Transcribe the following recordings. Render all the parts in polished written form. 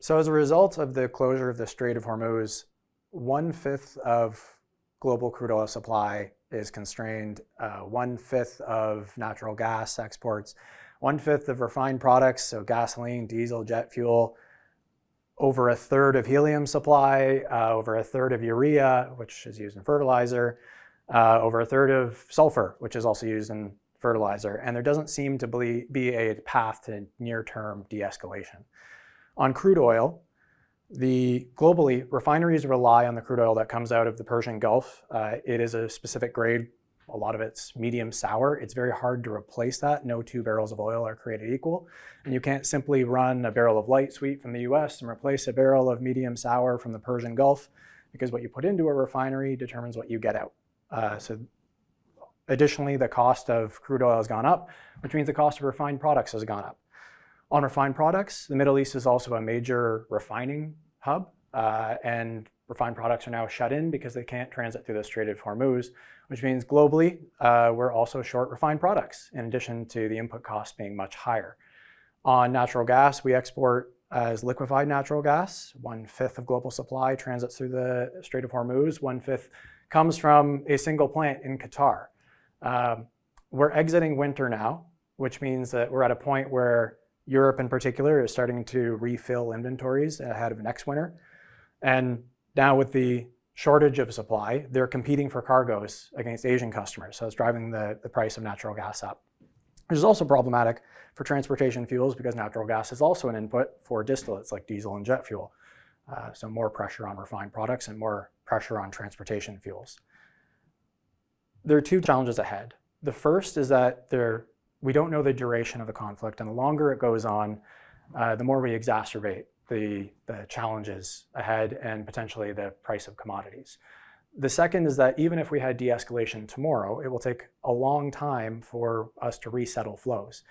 So as a result of the closure of the Strait of Hormuz, 1/5 of global crude oil supply is constrained, 1/5 of natural gas exports, 1/5 of refined products, so gasoline, diesel, jet fuel, over 1/3 of helium supply, over 1/3 of urea, which is used in fertilizer, over 1/3 of sulfur, which is also used in fertilizer. And there doesn't seem to be a path to near-term de-escalation. On crude oil, globally, refineries rely on the crude oil that comes out of the Persian Gulf. It is a specific grade. A lot of it's medium sour. It's very hard to replace that. No two barrels of oil are created equal. And you can't simply run a barrel of light sweet from the US and replace a barrel of medium sour from the Persian Gulf, because what you put into a refinery determines what you get out. So additionally, the cost of crude oil has gone up, which means the cost of refined products has gone up. On refined products, the Middle East is also a major refining hub, and refined products are now shut in because they can't transit through the Strait of Hormuz, which means globally, we're also short refined products, in addition to the input costs being much higher. On natural gas, we export as liquefied natural gas. 1/5 of global supply transits through the Strait of Hormuz. 1/5 comes from a single plant in Qatar. We're exiting winter now, which means that we're at a point where Europe in particular is starting to refill inventories ahead of next winter. And now with the shortage of supply, they're competing for cargoes against Asian customers. So it's driving the price of natural gas up. Which is also problematic for transportation fuels because natural gas is also an input for distillates like diesel and jet fuel. So more pressure on refined products and more pressure on transportation fuels. There are two challenges ahead. The first is that we don't know the duration of the conflict, and the longer it goes on, the more we exacerbate the challenges ahead and potentially the price of commodities. The second is that even if we had de-escalation tomorrow, it will take a long time for us to resettle flows.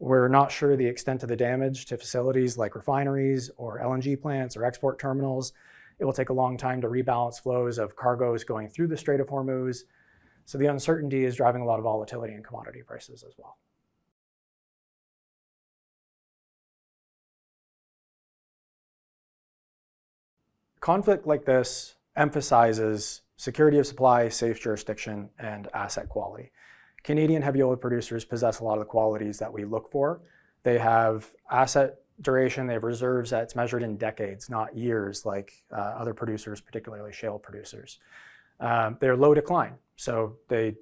We're not sure the extent of the damage to facilities like refineries or LNG plants or export terminals. It will take a long time to rebalance flows of cargoes going through the Strait of Hormuz. So the uncertainty is driving a lot of volatility in commodity prices as well. Conflict like this emphasizes security of supply, safe jurisdiction, and asset quality. Canadian heavy oil producers possess a lot of the qualities that we look for. They have asset duration, they have reserves that's measured in decades, not years like other producers, particularly shale producers. They're low decline, so the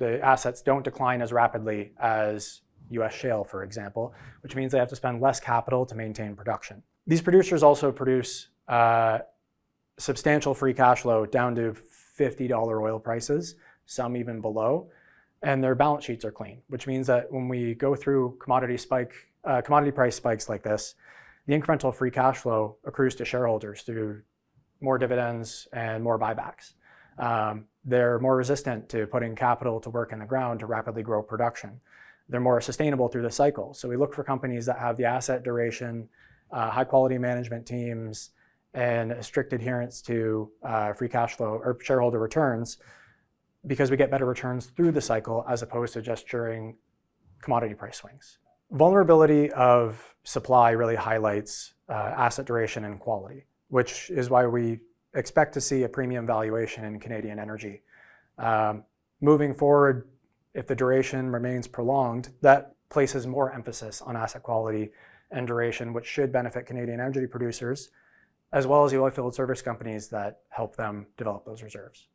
assets don't decline as rapidly as US shale, for example, which means they have to spend less capital to maintain production. These producers also produce substantial free cash flow down to $50 oil prices, some even below, and their balance sheets are clean, which means that when we go through commodity price spikes like this, the incremental free cash flow accrues to shareholders through more dividends and more buybacks. They're more resistant to putting capital to work in the ground to rapidly grow production. They're more sustainable through the cycle. So we look for companies that have the asset duration, high quality management teams, and a strict adherence to free cash flow or shareholder returns, because we get better returns through the cycle as opposed to just during commodity price swings. Vulnerability of supply really highlights asset duration and quality, which is why we expect to see a premium valuation in Canadian energy. Moving forward, if the duration remains prolonged, that places more emphasis on asset quality and duration, which should benefit Canadian energy producers, as well as the oilfield service companies that help them develop those reserves.